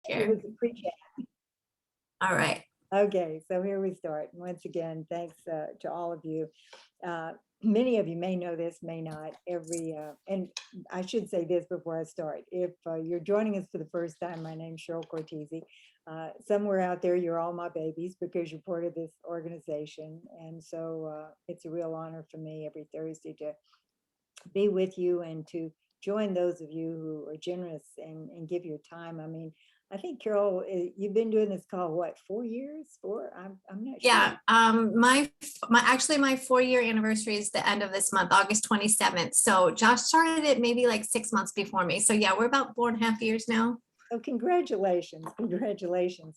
It was a pre-chat. All right. Okay, so here we start. Once again, thanks to all of you. Many of you may know this, may not. And I should say this before I start. If you're joining us for the first time, my name's Cheryl Cortese. Somewhere out there, you're all my babies because you're part of this organization. And so it's a real honor for me every Thursday to be with you and to join those of you who are generous and give your time. I mean, I think Carol, you've been doing this call, what, 4 years? I'm not sure. Yeah. My 4-year anniversary is the end of this month, August 27th. So Josh started it maybe like 6 months before me. So yeah, we're about 4.5 years now. So congratulations,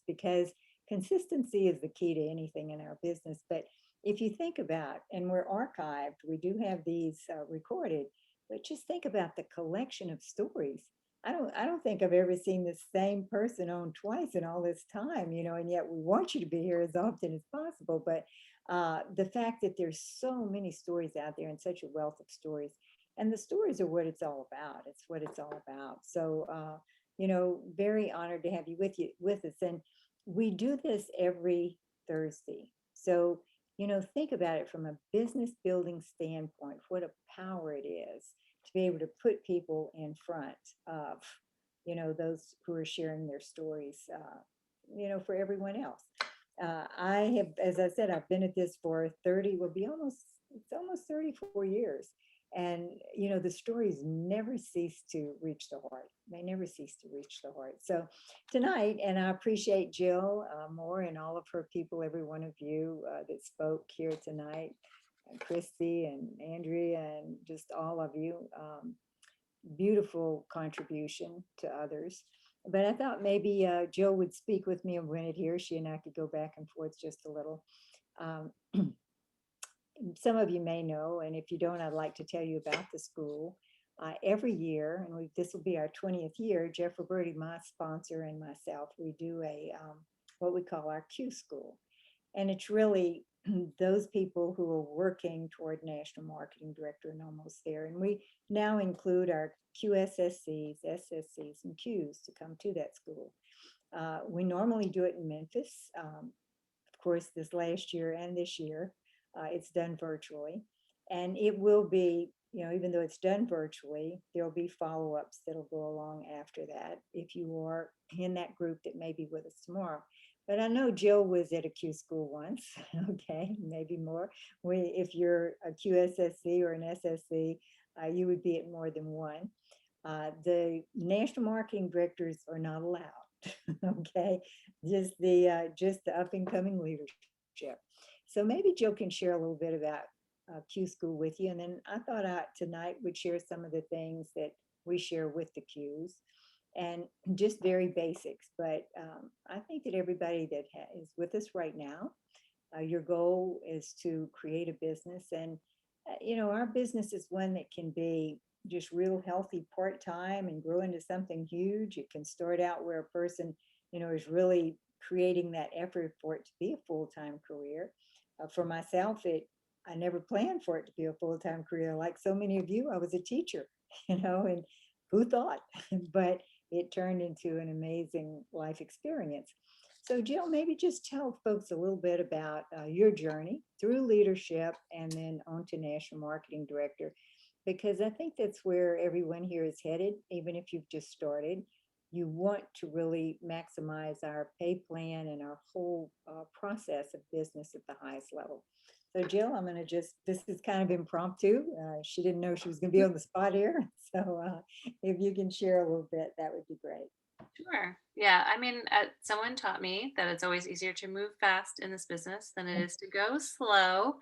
because consistency is the key to anything in our business. But if you think about, and we're archived, we do have these recorded, but just think about the collection of stories. I don't think I've ever seen the same person on twice in all this time, and yet we want you to be here as often as possible. But the fact that there's so many stories out there and such a wealth of stories, and the stories are what it's all about. It's what it's all about. So, very honored to have you with us. And we do this every Thursday. So, think about it from a business building standpoint, what a power it is to be able to put people in front of, those who are sharing their stories, for everyone else. I have, as I said, I've been at this for 30, it's almost 34 years. And, the stories never cease to reach the heart. They never cease to reach the heart. So tonight, and I appreciate Jill Moore and all of her people, every one of you that spoke here tonight, and Christy and Andrea and just all of you. Beautiful contribution to others. But I thought maybe Jill would speak with me a minute here. She and I could go back and forth just a little. Um, some of you may know, and if you don't, I'd like to tell you about the school. Every year, and this will be our 20th year, Jeff Roberti, my sponsor, and myself, we do what we call our Q school. And it's really those people who are working toward national marketing director and almost there. And we now include our QSSCs, SSCs, and Qs to come to that school. We normally do it in Memphis. Of course, this last year and this year, it's done virtually. And it will be, even though it's done virtually, there'll be follow-ups that'll go along after that if you are in that group that may be with us tomorrow. But I know Jill was at a Q school once, okay, maybe more. If you're a QSSC or an SSC, you would be at more than one. The national marketing directors are not allowed, okay, just the up and coming leadership. So maybe Jill can share a little bit about Q School with you. And then I thought tonight would share some of the things that we share with the Qs and just very basics. But I think that everybody that is with us right now, your goal is to create a business. And, our business is one that can be just real healthy part-time and grow into something huge. It can start out where a person, is really creating that effort for it to be a full-time career. For myself, I never planned for it to be a full-time career. Like so many of you, I was a teacher, and who thought? But it turned into an amazing life experience. So Jill, maybe just tell folks a little bit about your journey through leadership and then on to National Marketing Director, because I think that's where everyone here is headed, even if you've just started. You want to really maximize our pay plan and our whole process of business at the highest level. So Jill, I'm going to this is kind of impromptu. She didn't know she was going to be on the spot here. So if you can share a little bit, that would be great. Sure. Yeah. I mean, someone taught me that it's always easier to move fast in this business than it is to go slow.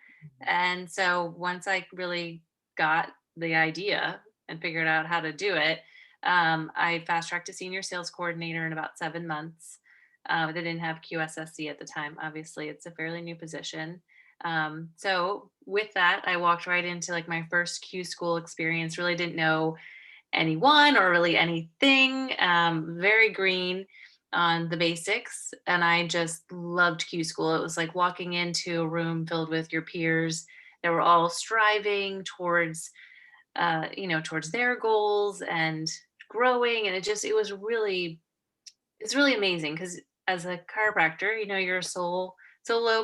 And so once I really got the idea and figured out how to do it, I fast tracked to senior sales coordinator in about 7 months. They didn't have QSSC at the time. Obviously, it's a fairly new position. So with that, I walked right into like my first Q school experience. Really didn't know anyone or really anything. Very green on the basics. And I just loved Q school. It was like walking into a room filled with your peers that were all striving towards, towards their goals and growing. And it was really it's really amazing because as a chiropractor, you're a solo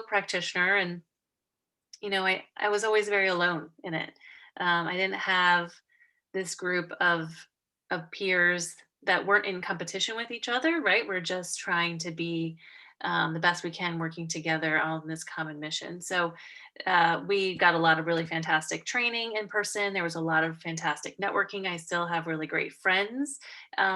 practitioner, and I was always very alone in it. I didn't have this group of peers that weren't in competition with each other, right? We're just trying to be the best we can, working together on this common mission. So we got a lot of really fantastic training in person. There was a lot of fantastic networking. I still have really great friends,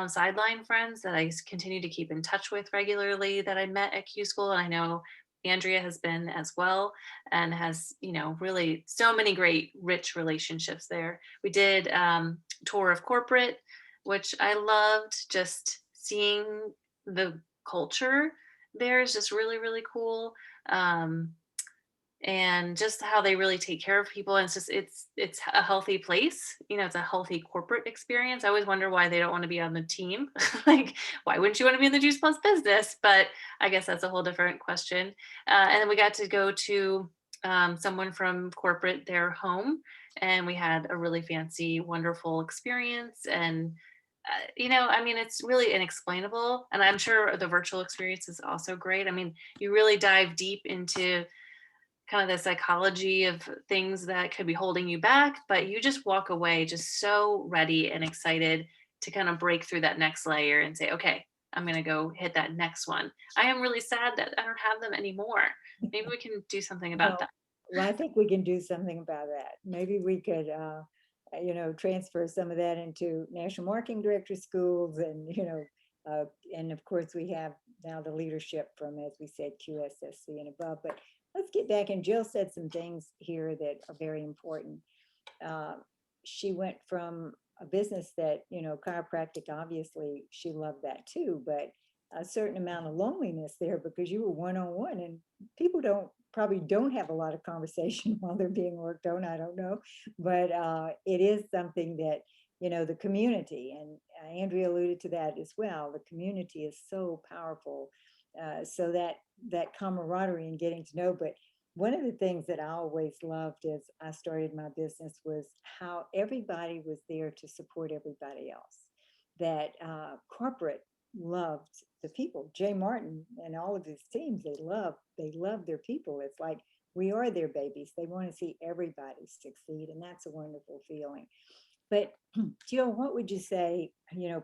sideline friends that continue to keep in touch with regularly that I met at Q School. And I know Andrea has been as well, and has, really so many great, rich relationships there. We did tour of corporate, which I loved. Just seeing the culture there is just really, really cool. And just how they really take care of people. And it's a healthy place. It's a healthy corporate experience. I always wonder why they don't want to be on the team. Like, why wouldn't you want to be in the Juice Plus business? But I guess that's a whole different question. And then we got to go to someone from corporate, their home, and we had a really fancy, wonderful experience. And I mean, it's really inexplainable. And I'm sure the virtual experience is also great. I mean, you really dive deep into kind of the psychology of things that could be holding you back, but you just walk away just so ready and excited to kind of break through that next layer and say, okay, I'm going to go hit that next one. I am really sad that I don't have them anymore. Maybe we can do something about Well, that. well, I think we can do something about that. Maybe we could, transfer some of that into national marketing director schools, and of course we have now the leadership from, as we said, QSSC and above. But let's get back, and Jill said some things here that are very important. Uh, she went from a business that, chiropractic, obviously she loved that too, but a certain amount of loneliness there because you were one-on-one, and people probably don't have a lot of conversation while they're being worked on. I don't know, but it is something that, the community, and Andrea alluded to that as well. The community is so powerful. So that camaraderie and getting to know. But one of the things that I always loved as I started my business was how everybody was there to support everybody else. That corporate loved the people. Jay Martin and all of his teams, they love their people. It's like we are their babies. They want to see everybody succeed, and that's a wonderful feeling. But Jill, what would you say,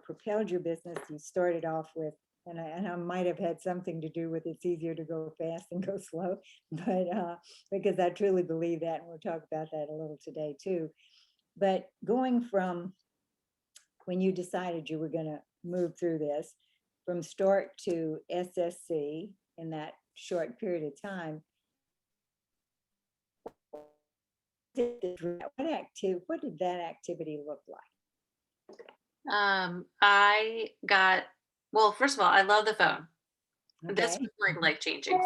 propelled your business? You started off with, and I might have had something to do with it's easier to go fast than go slow, but because I truly believe that, and we'll talk about that a little today too. But going from when you decided you were going to move through this, from start to SSC in that short period of time, what did that activity look like? I got, well, first of all, I love the phone. This Okay. was like life changing,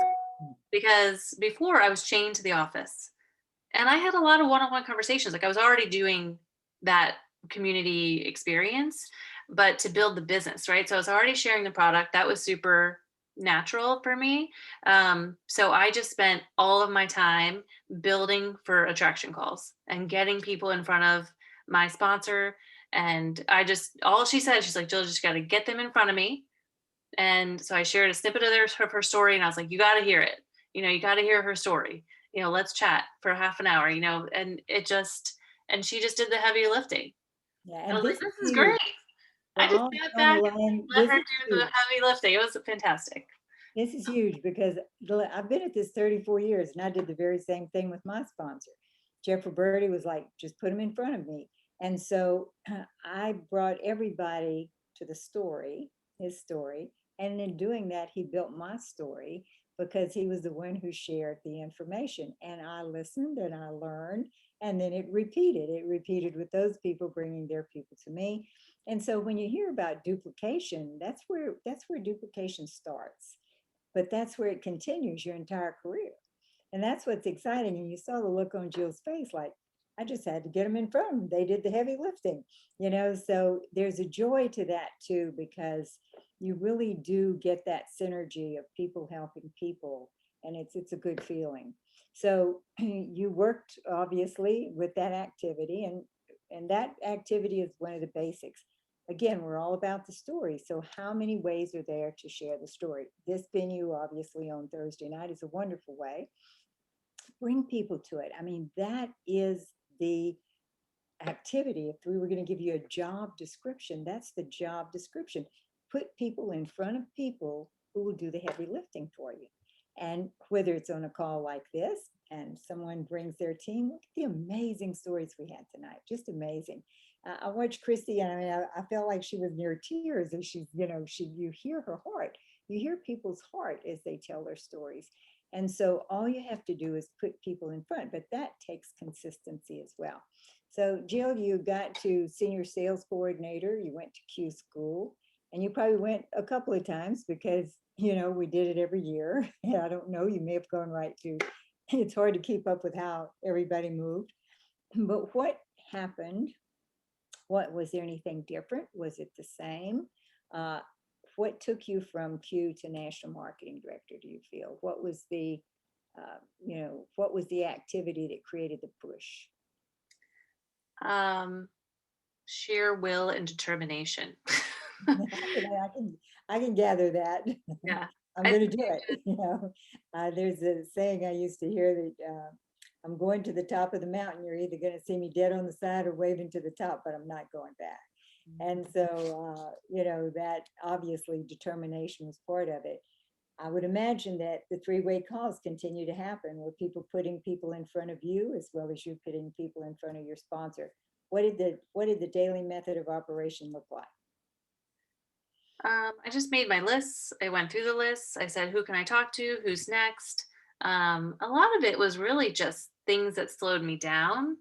because before I was chained to the office, and I had a lot of one-on-one conversations. Like, I was already doing that community experience, but to build the business, right? So I was already sharing the product. That was super natural for me. So I just spent all of my time building for attraction calls and getting people in front of my sponsor. And all she said, she's like, Jill, just got to get them in front of me. And so I shared a snippet of her story, and I was like, you got to hear it. You got to hear her story. Let's chat for half an hour, and she just did the heavy lifting. Yeah, I and was like, this is this is huge great. for I just all sat on the back and line. let This her is do the huge. heavy lifting. It was fantastic. This is huge because I've been at this 34 years, and I did the very same thing with my sponsor. Jeffrey Birdie was like, just put him in front of me. And so I brought everybody to the story, his story. And in doing that, he built my story because he was the one who shared the information. And I listened and I learned, and then it repeated. It repeated with those people bringing their people to me. And so when you hear about duplication, that's where duplication starts, but that's where it continues your entire career. And that's what's exciting. And you saw the look on Jill's face, like, I just had to get them in front of them. They did the heavy lifting, so there's a joy to that too, because you really do get that synergy of people helping people. And it's a good feeling. So you worked obviously with that activity, and that activity is one of the basics. again, we're all about the story. So how many ways are there to share the story? This venue, obviously on Thursday night, is a wonderful way. Bring people to it. I mean, that is the activity. If we were going to give you a job description, that's the job description. Put people in front of people who will do the heavy lifting for you. And whether it's on a call like this and someone brings their team, look at the amazing stories we had tonight. Just amazing. I watched Christy, and I mean, I felt like she was near tears as she's, you hear her heart. You hear people's heart as they tell their stories. And so all you have to do is put people in front, but that takes consistency as well. So Jill, you got to senior sales coordinator, you went to Q school, and you probably went a couple of times because, we did it every year. Yeah, I don't know, you may have gone right to, it's hard to keep up with how everybody moved. But what happened? Was there anything different? Was it the same? What took you from Q to national marketing director, do you feel? What was the, what was the activity that created the push? Sheer will and determination. I can gather that. Yeah. I'm going to do it. There's a saying I used to hear that I'm going to the top of the mountain. You're either going to see me dead on the side or waving to the top, but I'm not going back. And so, that obviously determination was part of it. I would imagine that the three-way calls continue to happen where people putting people in front of you as well as you putting people in front of your sponsor. What did the daily method of operation look like? I just made my lists. I went through the lists. I said, who can I talk to? Who's next? A lot of it was really just things that slowed me down.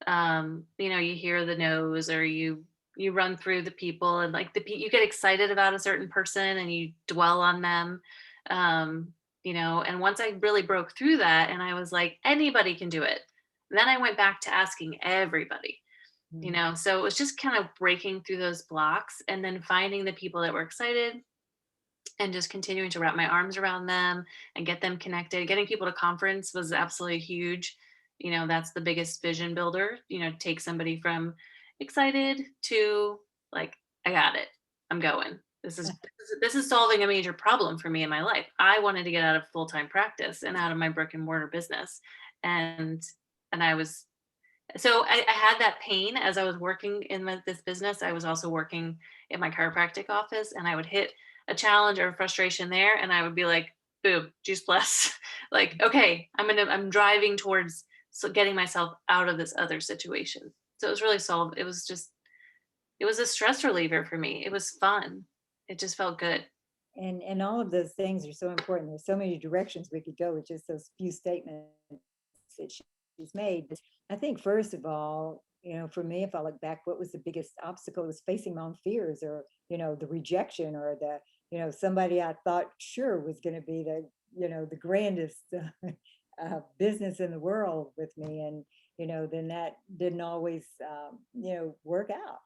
You hear the no's, or you run through the people, and like you get excited about a certain person and you dwell on them. And once I really broke through that and I was like, anybody can do it, then I went back to asking everybody. So it was just kind of breaking through those blocks and then finding the people that were excited and just continuing to wrap my arms around them and get them connected. Getting people to conference was absolutely huge. That's the biggest vision builder, take somebody from excited to like, I got it, I'm going. This is solving a major problem for me in my life. I wanted to get out of full-time practice and out of my brick and mortar business. And I was, so I had that pain as I was working in this business. I was also working in my chiropractic office, and I would hit a challenge or a frustration there, and I would be like, boom, juice plus. Like, okay, I'm driving towards getting myself out of this other situation. So it was really solved. It was a stress reliever for me. It was fun. It just felt good. And all of those things are so important. There's so many directions we could go with just those few statements that she's made. I think first of all, for me, if I look back, what was the biggest obstacle? Was facing my own fears, or the rejection, or the somebody I thought sure was going to be the grandest business in the world with me, and then that didn't always work out.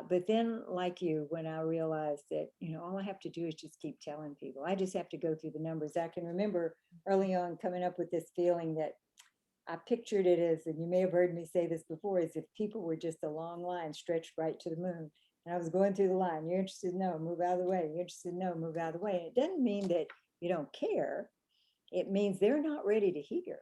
But then, like you, when I realized that, all I have to do is just keep telling people, I just have to go through the numbers. I can remember early on coming up with this feeling that I pictured it as, and you may have heard me say this before, as if people were just a long line stretched right to the moon. And I was going through the line. You're interested? No, move out of the way. You're interested? No, move out of the way. And it doesn't mean that you don't care. It means they're not ready to hear.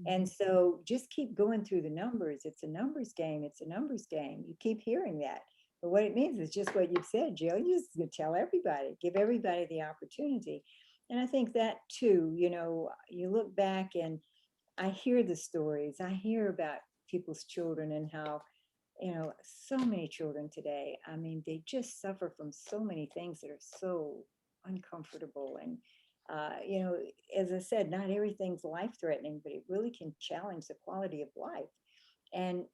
And so just keep going through the numbers. It's a numbers game. It's a numbers game. You keep hearing that. But what it means is just what you've said, Jill. You just tell everybody, give everybody the opportunity. And I think that too, you look back and I hear the stories. I hear about people's children and how, so many children today, I mean, they just suffer from so many things that are so uncomfortable. And, as I said, not everything's life-threatening, but it really can challenge the quality of life. And,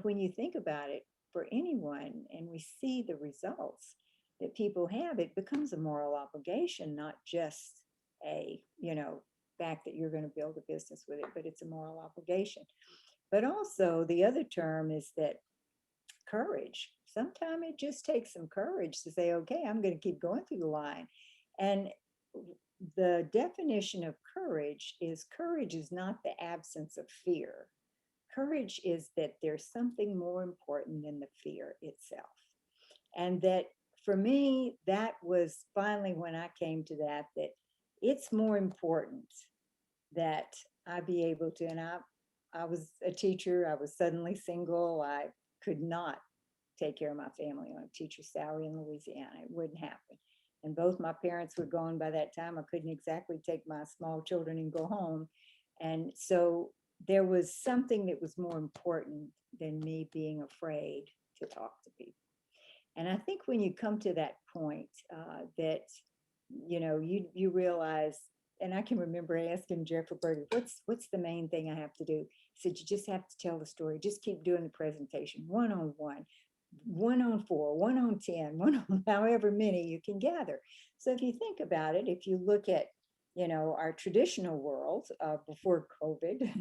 when you think about it, for anyone, and we see the results that people have, it becomes a moral obligation, not just a, fact that you're going to build a business with it, but it's a moral obligation. But also the other term is that courage. Sometimes it just takes some courage to say, okay, I'm going to keep going through the line. And the definition of courage is not the absence of fear. Courage is that there's something more important than the fear itself. And that for me, that was finally when I came to that it's more important that I be able to, and I was a teacher, I was suddenly single, I could not take care of my family on a teacher's salary in Louisiana. It wouldn't happen. And both my parents were gone by that time. I couldn't exactly take my small children and go home. And so there was something that was more important than me being afraid to talk to people. And I think when you come to that point, that you realize, and I can remember asking Jeffrey Berger, what's the main thing I have to do? He said, you just have to tell the story. Just keep doing the presentation, 1-on-1, 1-on-4, 1-on-10, one on however many you can gather. So if you think about it, if you look at our traditional world before COVID,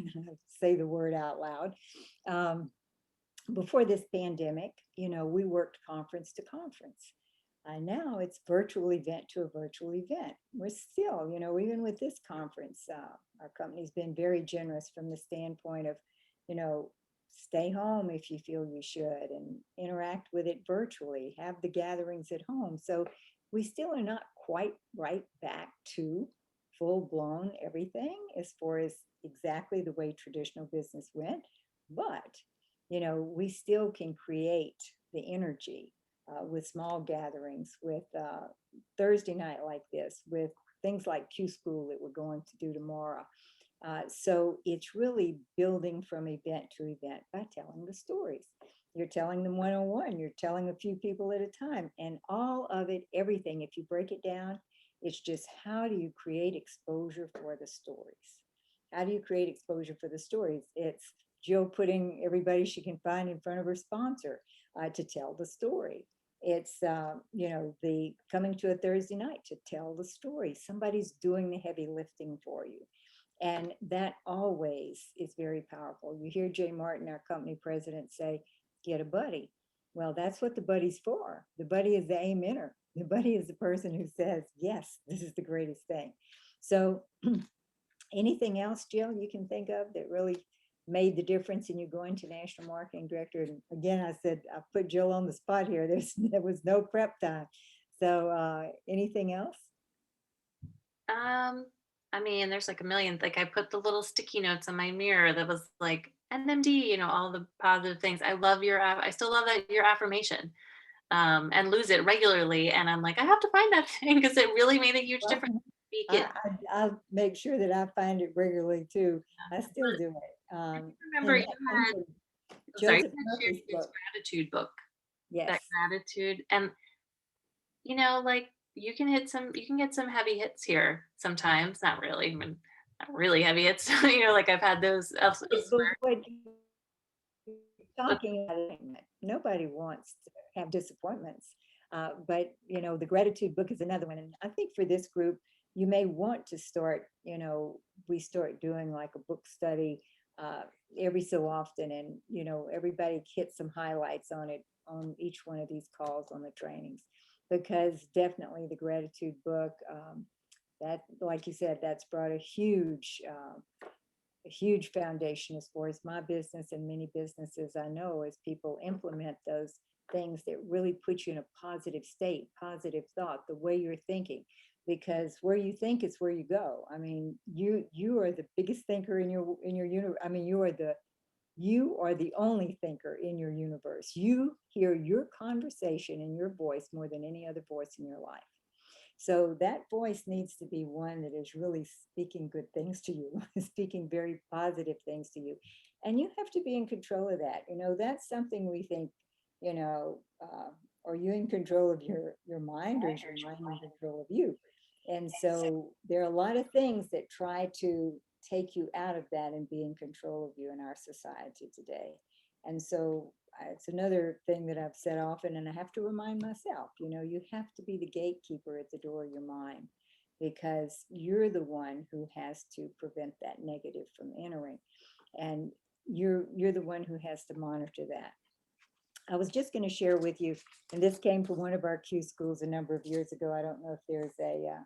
say the word out loud, before this pandemic, we worked conference to conference. Now it's virtual event to a virtual event. We're still, even with this conference, our company's been very generous from the standpoint of, stay home if you feel you should, and interact with it virtually, have the gatherings at home. So we still are not quite right back to full blown everything as far as exactly the way traditional business went. But, we still can create the energy with small gatherings, with Thursday night like this, with things like Q School that we're going to do tomorrow. So it's really building from event to event by telling the stories. You're telling them 1-on-1, you're telling a few people at a time, and all of it, everything, if you break it down, it's just how do you create exposure for the stories? How do you create exposure for the stories? It's Jill putting everybody she can find in front of her sponsor to tell the story. It's, the coming to a Thursday night to tell the story. Somebody's doing the heavy lifting for you. And that always is very powerful. You hear Jay Martin, our company president, say, get a buddy. Well, that's what the buddy's for. The buddy is the amener. The buddy is the person who says, yes, this is the greatest thing. So anything else, Jill, you can think of that really made the difference in you going to national marketing director? And again, I said, I put Jill on the spot here. There was no prep time. So anything else? I mean, there's like a million. Like I put the little sticky notes on my mirror that was like NMD, all the positive things. I still love that your affirmation. And lose it regularly. And I'm like, I have to find that thing because it really made a huge difference. Well, Speak it. I'll make sure that I find it regularly too. I still do it. I remember And you that had, comes from I'm sorry, you Joseph had shared Murphy's this book. gratitude book. Yes. That gratitude. And like you can get some heavy hits here sometimes. Not really, I mean, not really heavy hits. Like I've had those elsewhere. But talking about it, nobody wants to have disappointments. But the gratitude book is another one. And I think for this group, you may want to start, we start doing like a book study every so often, and everybody hits some highlights on it on each one of these calls on the trainings, because definitely the gratitude book, that, like you said, that's brought a huge foundation as far as my business and many businesses I know, as people implement those things that really put you in a positive state, positive thought, the way you're thinking, because where you think is where you go. I mean, you are the biggest thinker in your universe. I mean, you are the only thinker in your universe. You hear your conversation and your voice more than any other voice in your life. So that voice needs to be one that is really speaking good things to you, speaking very positive things to you. And you have to be in control of that. That's something we think, are you in control of your mind, or is your mind in control of you? And so there are a lot of things that try to take you out of that and be in control of you in our society today. And so it's another thing that I've said often, and I have to remind myself, you have to be the gatekeeper at the door of your mind, because you're the one who has to prevent that negative from entering. And you're the one who has to monitor that. I was just going to share with you, and this came from one of our Q schools a number of years ago. I don't know if there's a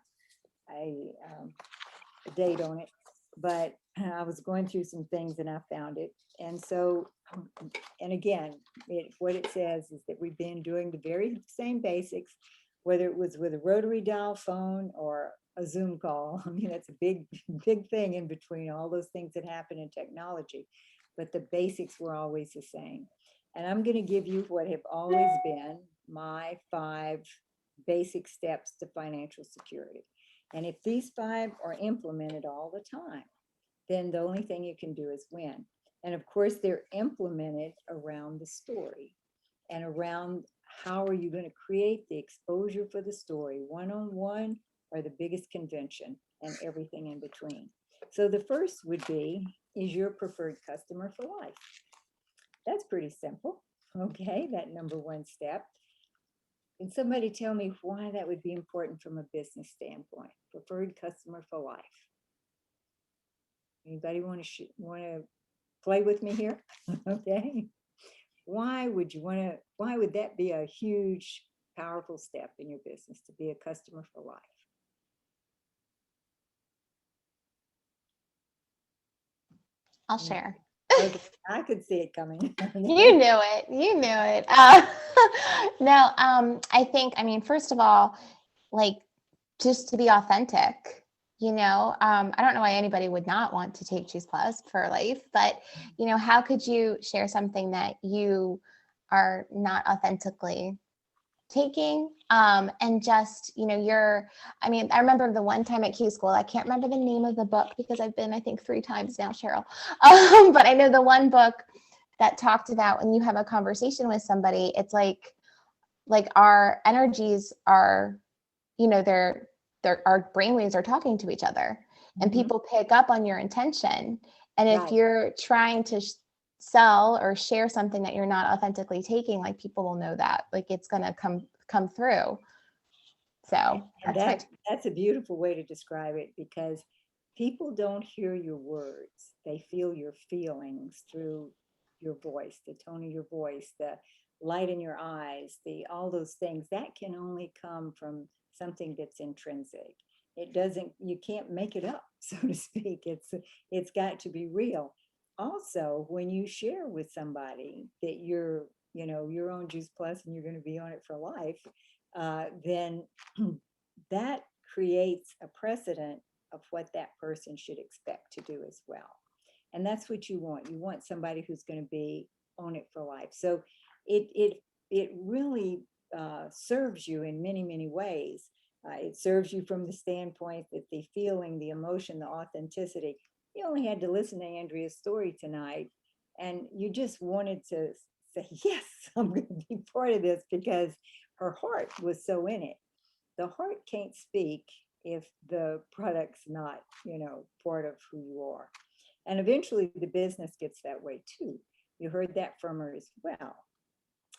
date on it, but I was going through some things and I found it. And so and again, what it says is that we've been doing the very same basics, whether it was with a rotary dial phone or a Zoom call. I mean, that's a big, big thing in between all those things that happen in technology, but the basics were always the same. And I'm going to give you what have always been my 5 basic steps to financial security. And if these 5 are implemented all the time, then the only thing you can do is win. And of course, they're implemented around the story and around how are you going to create the exposure for the story, one-on-one or the biggest convention and everything in between. So the first would be, is your preferred customer for life? That's pretty simple. Okay, that number 1 step. Can somebody tell me why that would be important from a business standpoint? Preferred customer for life. Anybody want to play with me here? Okay. Why would that be a huge, powerful step in your business to be a customer for life? I'll share. Okay, I could see it coming. You knew it. You knew it. No, I think, I mean, first of all, like, just to be authentic, I don't know why anybody would not want to take Choose Plus for life, but, how could you share something that you are not authentically taking? And just, I remember the one time at Q School, I can't remember the name of the book because I've been, I think 3 times now, Cheryl. But I know the one book that talked about when you have a conversation with somebody, it's like our energies are, our brainwaves are talking to each other, and Mhm. people pick up on your intention. And if Right. you're trying to sell or share something that you're not authentically taking, like, people will know that, like, it's going to come through. So And that's that's a beautiful way to describe it, because people don't hear your words. They feel your feelings through your voice, the tone of your voice, the light in your eyes, all those things. That can only come from something that's intrinsic. It doesn't, you can't make it up, so to speak. It's got to be real. Also, when you share with somebody that you're on Juice Plus and you're going to be on it for life, then that creates a precedent of what that person should expect to do as well. And that's what you want. You want somebody who's going to be on it for life. So it really serves you in many, many ways. It serves you from the standpoint that the feeling, the emotion, the authenticity. You only had to listen to Andrea's story tonight, and you just wanted to say, yes, I'm going to be part of this, because her heart was so in it. The heart can't speak if the product's not, part of who you are. And eventually the business gets that way too. You heard that from her as well,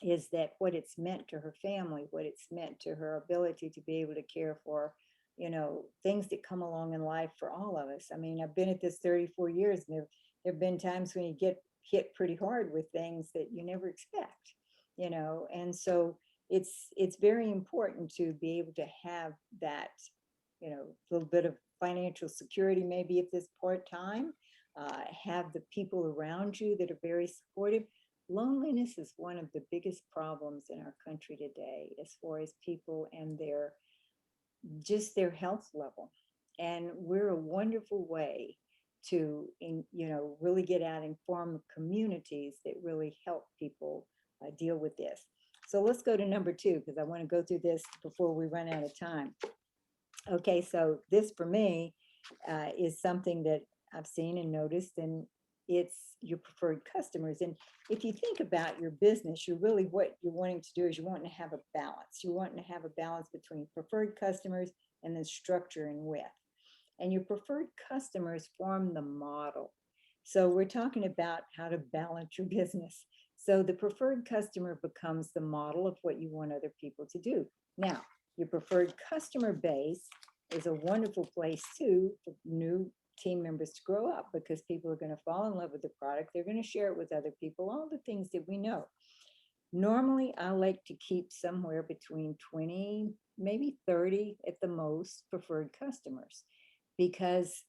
is that what it's meant to her family, what it's meant to her ability to be able to care for, things that come along in life for all of us. I mean, I've been at this 34 years, and there've been times when you get hit pretty hard with things that you never expect, and so it's very important to be able to have that, little bit of financial security, maybe if this part-time, have the people around you that are very supportive. Loneliness is one of the biggest problems in our country today, as far as people and their health level. And we're a wonderful way to, really get out and form communities that really help people deal with this. So let's go to number 2, because I want to go through this before we run out of time. Okay, so this for me is something that I've seen and noticed, and it's your preferred customers. And if you think about your business, what you're wanting to do is you're wanting to have a balance. You're wanting to have a balance between preferred customers and then structure and width. And your preferred customers form the model. So we're talking about how to balance your business. So the preferred customer becomes the model of what you want other people to do. Now, your preferred customer base is a wonderful place too for new team members to grow up, because people are going to fall in love with the product. They're going to share it with other people, all the things that we know. Normally, I like to keep somewhere between 20, maybe 30 at the most preferred customers, because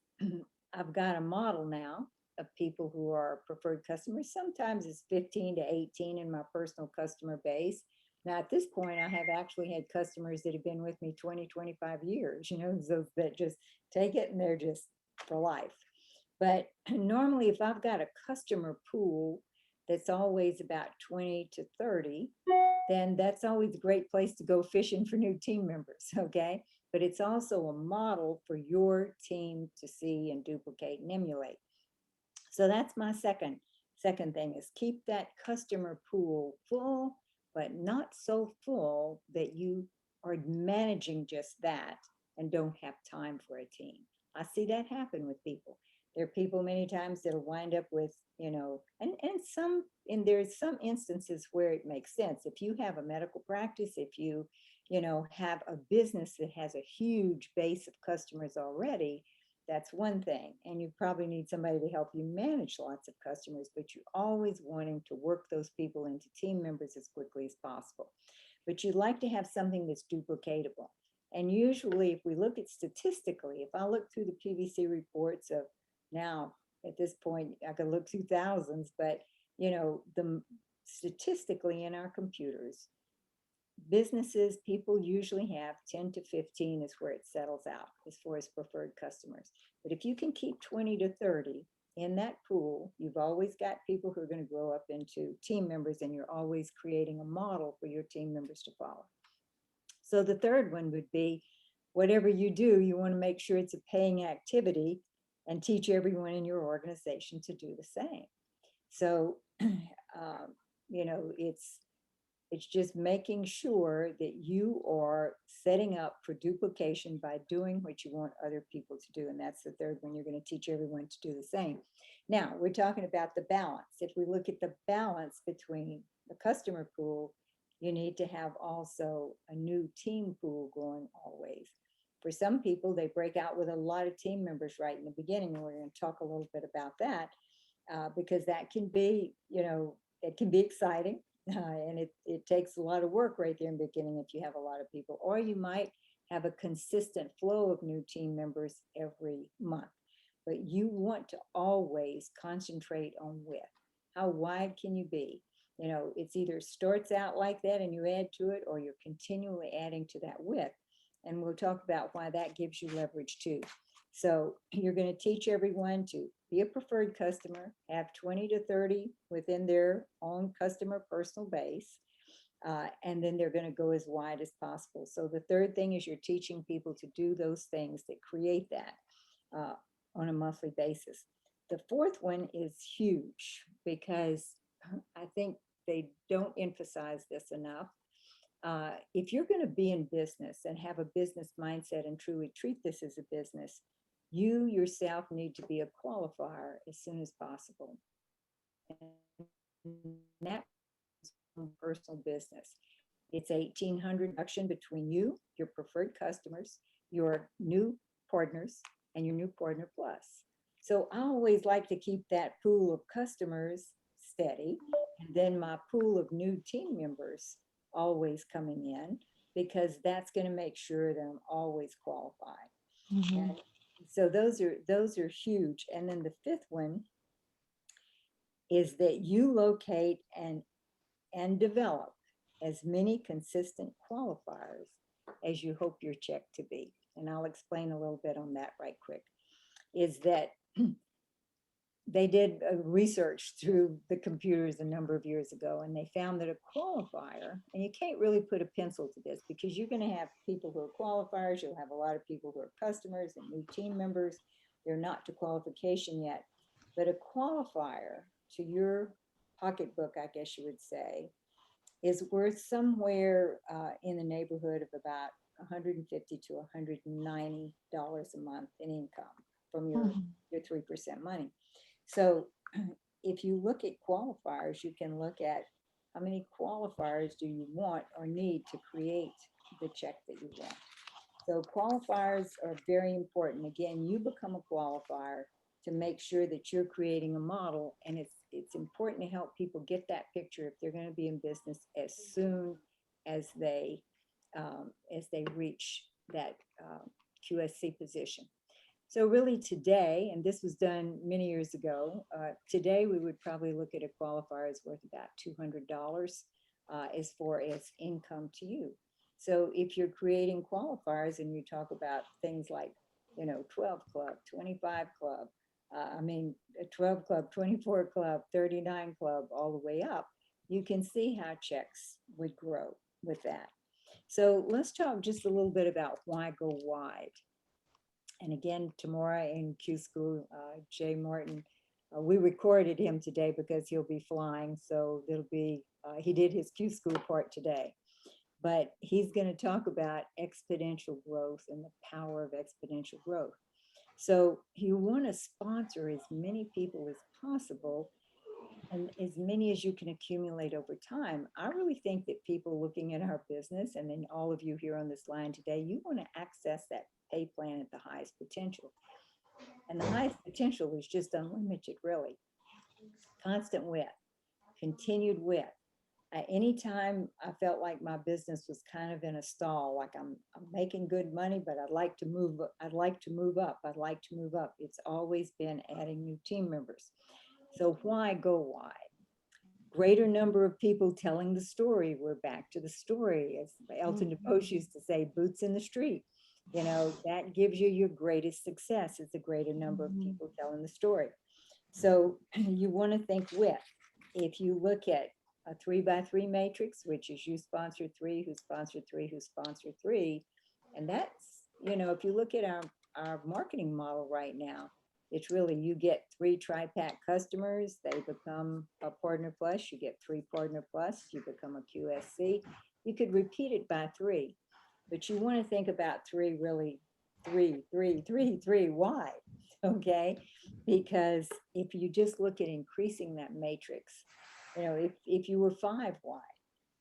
I've got a model now of people who are preferred customers. Sometimes it's 15 to 18 in my personal customer base. Now, at this point, I have actually had customers that have been with me 20, 25 years, so that just take it and they're just for life. But normally, if I've got a customer pool that's always about 20 to 30, then that's always a great place to go fishing for new team members, okay? But it's also a model for your team to see and duplicate and emulate. So that's my second thing, is keep that customer pool full, but not so full that you are managing just that and don't have time for a team. I see that happen with people. There are people many times that'll wind up with, and there's some instances where it makes sense. If you have a medical practice, if you have a business that has a huge base of customers already, that's one thing. And you probably need somebody to help you manage lots of customers, but you're always wanting to work those people into team members as quickly as possible. But you'd like to have something that's duplicatable. And usually, if we look at statistically, if I look through the PVC reports of now, at this point, I could look through thousands, but statistically in our computers, businesses, people usually have 10 to 15 is where it settles out as far as preferred customers. But if you can keep 20 to 30 in that pool, you've always got people who are going to grow up into team members, and you're always creating a model for your team members to follow. So the third one would be, whatever you do, you want to make sure it's a paying activity and teach everyone in your organization to do the same. So, it's just making sure that you are setting up for duplication by doing what you want other people to do. And that's the third one. You're going to teach everyone to do the same. Now, we're talking about the balance. If we look at the balance between the customer pool, you need to have also a new team pool going always. For some people, they break out with a lot of team members right in the beginning. And we're going to talk a little bit about that because that can be, it can be exciting. And it takes a lot of work right there in the beginning if you have a lot of people. Or you might have a consistent flow of new team members every month. But you want to always concentrate on width. How wide can you be? It's either starts out like that and you add to it, or you're continually adding to that width. And we'll talk about why that gives you leverage too. So you're going to teach everyone to be a preferred customer, have 20 to 30 within their own customer personal base, and then they're going to go as wide as possible. So the third thing is you're teaching people to do those things that create that on a monthly basis. The fourth one is huge because I think they don't emphasize this enough. If you're going to be in business and have a business mindset and truly treat this as a business, you yourself need to be a qualifier as soon as possible. And that's personal business. It's 1,800 reduction between you, your preferred customers, your new partners, and your new partner plus. So I always like to keep that pool of customers steady, and then my pool of new team members always coming in, because that's going to make sure that I'm always qualified. Mhm. And so those are huge. And then the fifth one is that you locate and develop as many consistent qualifiers as you hope your check to be. And I'll explain a little bit on that right quick. Is that they did research through the computers a number of years ago, and they found that a qualifier, and you can't really put a pencil to this because you're going to have people who are qualifiers, you'll have a lot of people who are customers and new team members. They're not to qualification yet, but a qualifier to your pocketbook, I guess you would say, is worth somewhere in the neighborhood of about $150 to $190 a month in income from your 3% money. So if you look at qualifiers, you can look at how many qualifiers do you want or need to create the check that you want. So qualifiers are very important. Again, you become a qualifier to make sure that you're creating a model, and it's important to help people get that picture if they're going to be in business as soon as they reach that QSC position. So really today, and this was done many years ago, today we would probably look at a qualifier as worth about $200 as far as income to you. So if you're creating qualifiers and you talk about things like, 12 club, 25 club, a 12 club, 24 club, 39 club, all the way up, you can see how checks would grow with that. So let's talk just a little bit about why go wide. And again, tomorrow in Q School, Jay Martin, we recorded him today because he'll be flying. So there'll be, he did his Q School part today, but he's going to talk about exponential growth and the power of exponential growth. So you want to sponsor as many people as possible and as many as you can accumulate over time. I really think that people looking at our business, and then all of you here on this line today, you want to access that pay plan at the highest potential. And the highest potential is just unlimited, really. Constant width, continued width. Anytime I felt like my business was kind of in a stall, like I'm making good money, but I'd like to move up. I'd like to move up. It's always been adding new team members. So why go wide? Greater number of people telling the story. We're back to the story. As Elton DePoche used to say, boots in the street. That gives you your greatest success. It's a greater number of people telling the story. So you want to think width. If you look at a 3x3 matrix, which is you sponsor three, who sponsor three, who sponsor three. And that's, if you look at our marketing model right now, it's really, you get 3 tri-pack customers, they become a partner plus, you get 3 partner plus, you become a QSC. You could repeat it by 3, but you want to think about 3 really 3 wide, okay? Because if you just look at increasing that matrix, if you were 5 wide,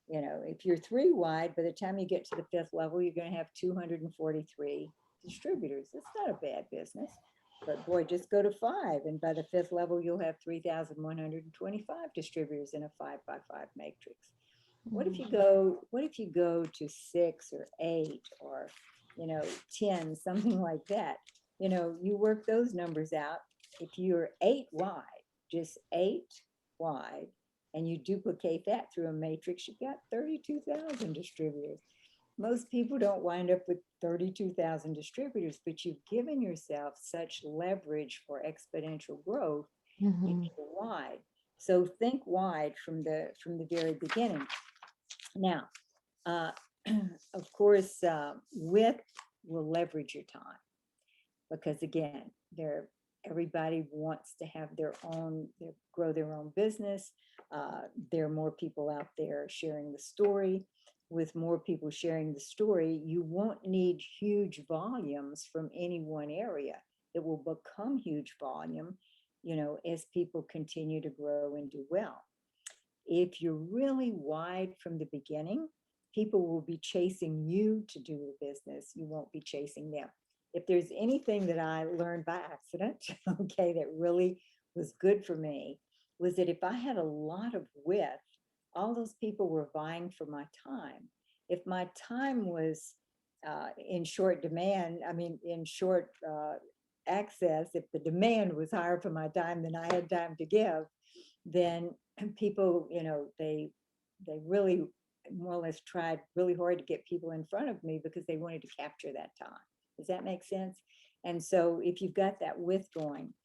if you're 3 wide, by the time you get to the 5th level, you're going to have 243 distributors. It's not a bad business, but boy, just go to 5. And by the 5th level, you'll have 3,125 distributors in a 5x5 matrix. What if you go to 6 or 8 or, 10, something like that? You work those numbers out. If you're 8 wide, just 8 wide, and you duplicate that through a matrix, you've got 32,000 distributors. Most people don't wind up with 32,000 distributors, but you've given yourself such leverage for exponential growth if you're wide. So think wide from the very beginning. Now, of course, width will leverage your time, because again, everybody wants to have grow their own business. There are more people out there sharing the story. With more people sharing the story, you won't need huge volumes from any one area. It will become huge volume, as people continue to grow and do well. If you're really wide from the beginning, people will be chasing you to do the business. You won't be chasing them. If there's anything that I learned by accident, okay, that really was good for me, was that if I had a lot of width, all those people were vying for my time. If my time was in short demand, in short access, if the demand was higher for my time than I had time to give, then people, they really more or less tried really hard to get people in front of me because they wanted to capture that time. Does that make sense? And so if you've got that width going,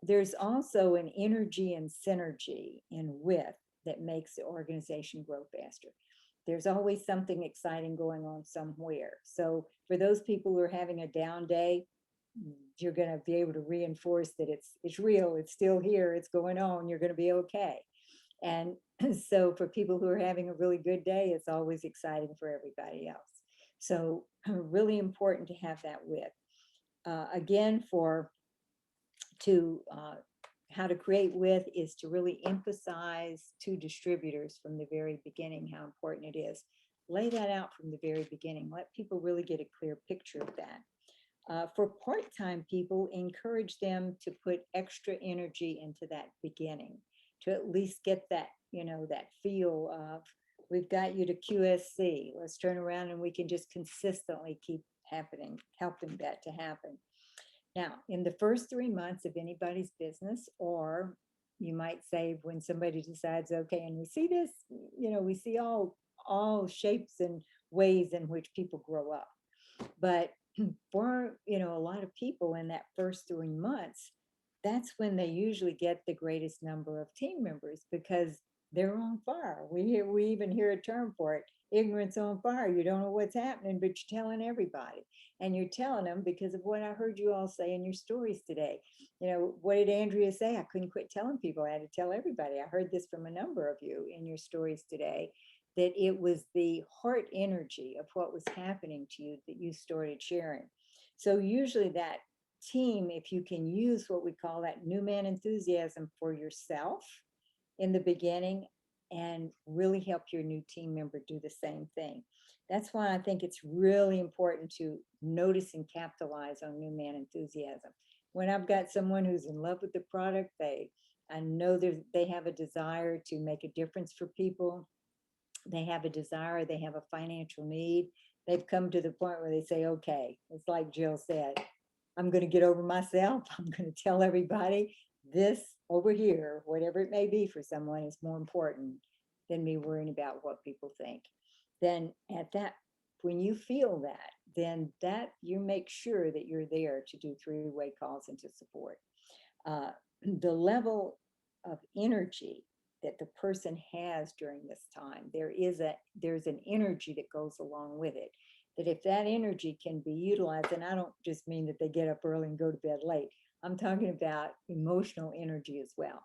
there's also an energy and synergy in width that makes the organization grow faster. There's always something exciting going on somewhere. So for those people who are having a down day, you're going to be able to reinforce that it's real, it's still here, it's going on, you're going to be okay. And so for people who are having a really good day, it's always exciting for everybody else. So really important to have that width. Again, how to create width is to really emphasize to distributors from the very beginning how important it is. Lay that out from the very beginning. Let people really get a clear picture of that. For part-time people, encourage them to put extra energy into that beginning, to at least get that, that feel of, we've got you to QSC. Let's turn around and we can just consistently keep helping that to happen. Now, in the first 3 months of anybody's business, or you might say when somebody decides, okay, and we see this, we see all shapes and ways in which people grow up. But for, a lot of people in that first 3 months, that's when they usually get the greatest number of team members because they're on fire. We even hear a term for it, ignorance on fire. You don't know what's happening, but you're telling everybody. And you're telling them because of what I heard you all say in your stories today. What did Andrea say? I couldn't quit telling people. I had to tell everybody. I heard this from a number of you in your stories today, that it was the heart energy of what was happening to you that you started sharing. So usually that team, if you can use what we call that new man enthusiasm for yourself in the beginning and really help your new team member do the same thing. That's why I think it's really important to notice and capitalize on new man enthusiasm. When I've got someone who's in love with the product, I know they have a desire to make a difference for people. They have a desire, they have a financial need. They've come to the point where they say, okay, it's like Jill said, I'm going to get over myself. I'm going to tell everybody this over here, whatever it may be for someone, is more important than me worrying about what people think. Then when you feel that, then that you make sure that you're there to do three-way calls and to support. The level of energy that the person has during this time, there's an energy that goes along with it. That if that energy can be utilized, and I don't just mean that they get up early and go to bed late, I'm talking about emotional energy as well.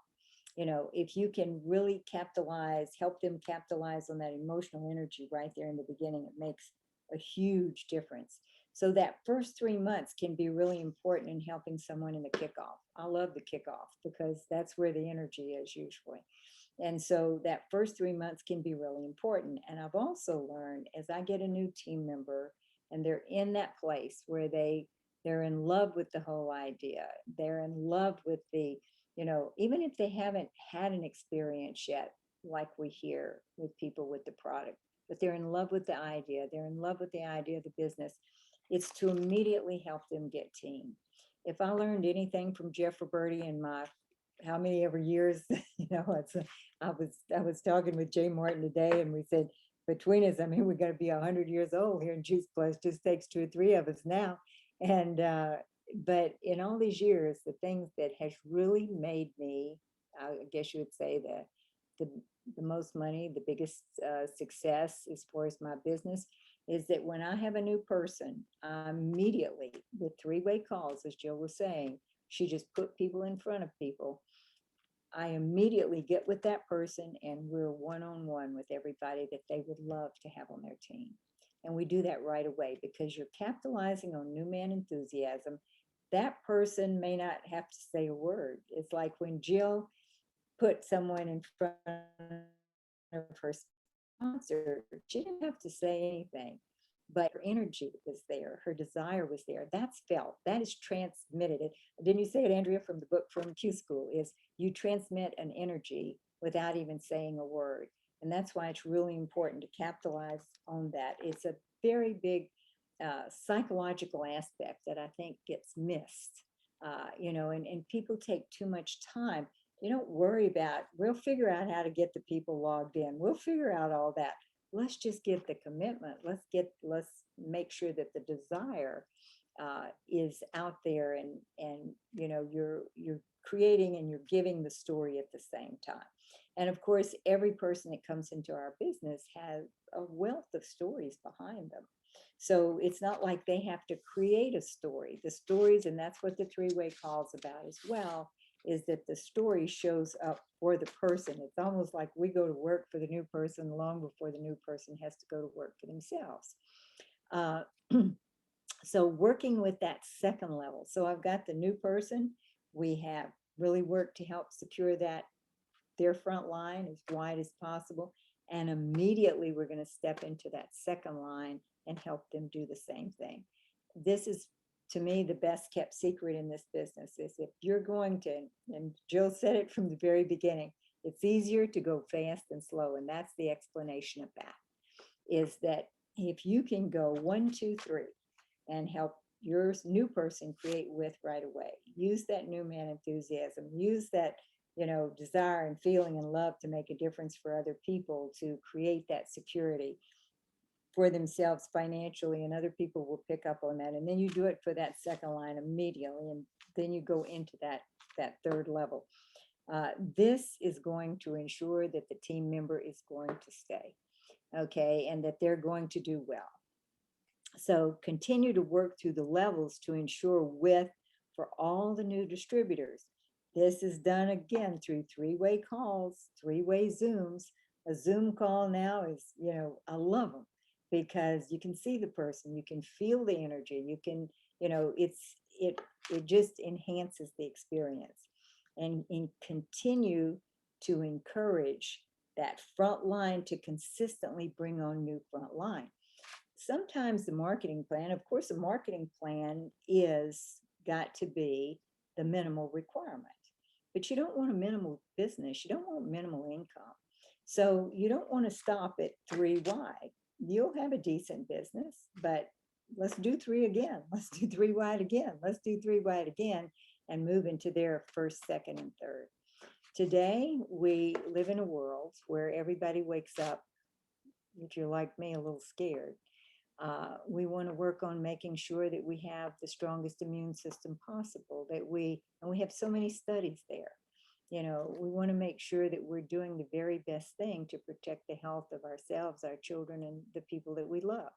If you can really help them capitalize on that emotional energy right there in the beginning, it makes a huge difference. So that first 3 months can be really important in helping someone in the kickoff. I love the kickoff because that's where the energy is usually. And so that first 3 months can be really important. And I've also learned as I get a new team member and they're in that place where they're in love with the whole idea, they're in love with even if they haven't had an experience yet, like we hear with people with the product, but they're in love with the idea, they're in love with the idea of the business, it's to immediately help them get team. If I learned anything from Jeff Roberti in my how many ever years, I was talking with Jay Martin today, and we said between us, we're going to be 100 years old here in Juice Plus. Just takes 2 or 3 of us now, and but in all these years, the things that has really made me, I guess you would say the most money, the biggest success as far as my business, is that when I have a new person, immediately with three-way calls, as Jill was saying, she just put people in front of people. I immediately get with that person and we're one-on-one with everybody that they would love to have on their team. And we do that right away because you're capitalizing on new man enthusiasm. That person may not have to say a word. It's like when Jill put someone in front of her sponsor, she didn't have to say anything, but her energy was there, her desire was there. That's felt, that is transmitted. Didn't you say it, Andrea, from the book from Q School, is you transmit an energy without even saying a word. And that's why it's really important to capitalize on that. It's a very big psychological aspect that I think gets missed, and people take too much time. You don't worry about, we'll figure out how to get the people logged in. We'll figure out all that. Let's just get the commitment. Let's make sure that the desire is out there, and you're creating and you're giving the story at the same time. And of course, every person that comes into our business has a wealth of stories behind them. So it's not like they have to create a story. The stories, and that's what the three-way call is about as well, is that the story shows up for the person. It's almost like we go to work for the new person long before the new person has to go to work for themselves. So working with that second level. So I've got the new person. We have really worked to help secure their front line as wide as possible. And immediately we're going to step into that second line and help them do the same thing. This is, to me, the best kept secret in this business is if you're going to, and Jill said it from the very beginning, it's easier to go fast than slow. And that's the explanation of that, is that if you can go 1, 2, 3 and help your new person create with right away. Use that new man enthusiasm, use that, desire and feeling and love to make a difference for other people, to create that security for themselves financially, and other people will pick up on that. And then you do it for that second line immediately, and then you go into that third level. This is going to ensure that the team member is going to stay, okay, and that they're going to do well. So continue to work through the levels to ensure for all the new distributors. This is done again through three-way calls, three-way Zooms. A Zoom call now is, I love them because you can see the person, you can feel the energy, you can, it just enhances the experience. And continue to encourage that front line to consistently bring on new front line. Sometimes the marketing plan, of course, the marketing plan is got to be the minimal requirement, but you don't want a minimal business. You don't want minimal income. So you don't want to stop at 3 wide. You'll have a decent business, but let's do 3 again. Let's do 3 wide again. Let's do 3 wide again and move into their first, second, and third. Today, we live in a world where everybody wakes up, if you're like me, a little scared. We want to work on making sure that we have the strongest immune system possible, and we have so many studies there. We want to make sure that we're doing the very best thing to protect the health of ourselves, our children, and the people that we love.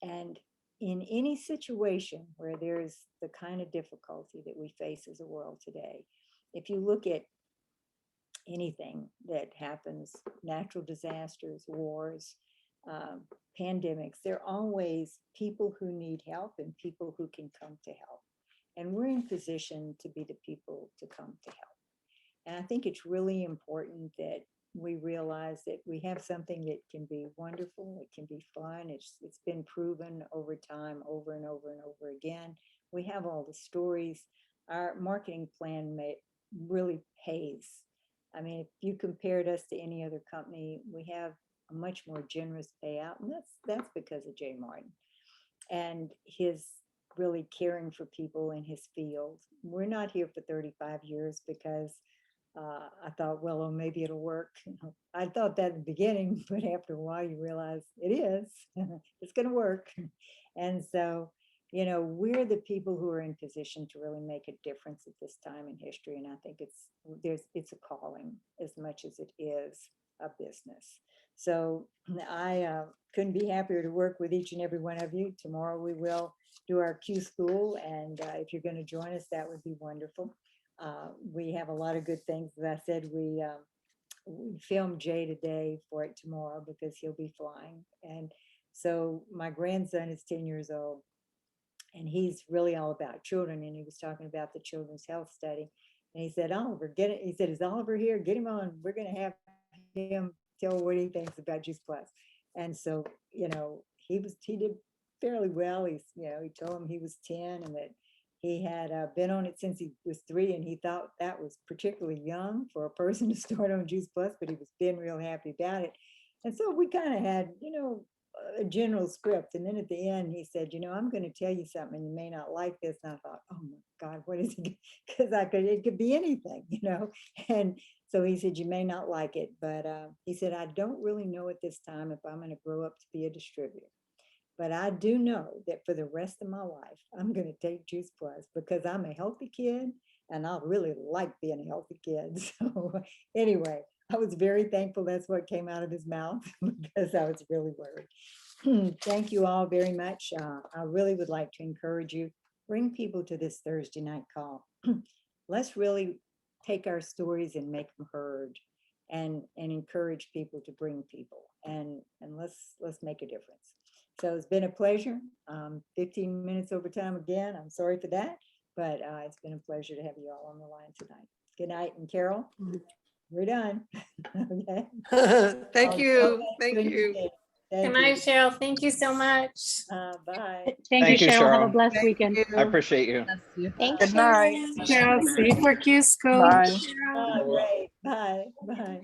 And in any situation where there's the kind of difficulty that we face as a world today, if you look at anything that happens, natural disasters, wars, pandemics, there are always people who need help and people who can come to help. And we're in position to be the people to come to help. And I think it's really important that we realize that we have something that can be wonderful, it can be fun. It's been proven over time, over and over and over again. We have all the stories. Our marketing plan really pays. I mean, if you compared us to any other company, we have a much more generous payout, and that's because of Jay Martin and his really caring for people in his field. We're not here for 35 years because I thought, well, maybe it'll work. I thought that at the beginning, but after a while you realize it is, it's going to work. And so, we're the people who are in position to really make a difference at this time in history. And I think it's a calling as much as it is a business. So I couldn't be happier to work with each and every one of you. Tomorrow we will do our Q school. And if you're going to join us, that would be wonderful. We have a lot of good things. As I said, we filmed Jay today for it tomorrow because he'll be flying. And so my grandson is 10 years old and he's really all about children. And he was talking about the Children's Health Study. And he said, Oliver, get it. He said, is Oliver here? Get him on. We're going to have him tell what he thinks about Juice Plus. And so, he did fairly well. He told him he was 10 and that he had been on it since he was 3, and he thought that was particularly young for a person to start on Juice Plus, but he was being real happy about it. And so we kind of had, a general script. And then at the end, he said, I'm going to tell you something, you may not like this. And I thought, oh my God, what is it? Because it could be anything, And so he said, you may not like it, but he said, I don't really know at this time if I'm going to grow up to be a distributor. But I do know that for the rest of my life, I'm going to take Juice Plus because I'm a healthy kid and I really like being a healthy kid. So anyway, I was very thankful that's what came out of his mouth because I was really worried. Thank you all very much. I really would like to encourage you, bring people to this Thursday night call. Let's really take our stories and make them heard and encourage people to bring people and let's make a difference. So it's been a pleasure. 15 minutes over time again. I'm sorry for that, but it's been a pleasure to have you all on the line tonight. Good night. And Carol, we're done. Okay. Thank you. Thank Good you. night. Good Thank night, you. Cheryl. Thank you so much. Bye. Thank you, Cheryl. Have a Cheryl. blessed weekend. I appreciate you. Thanks, Good night. Cheryl. Cheryl, see you for Q school. Bye. Oh, great. Bye. Bye.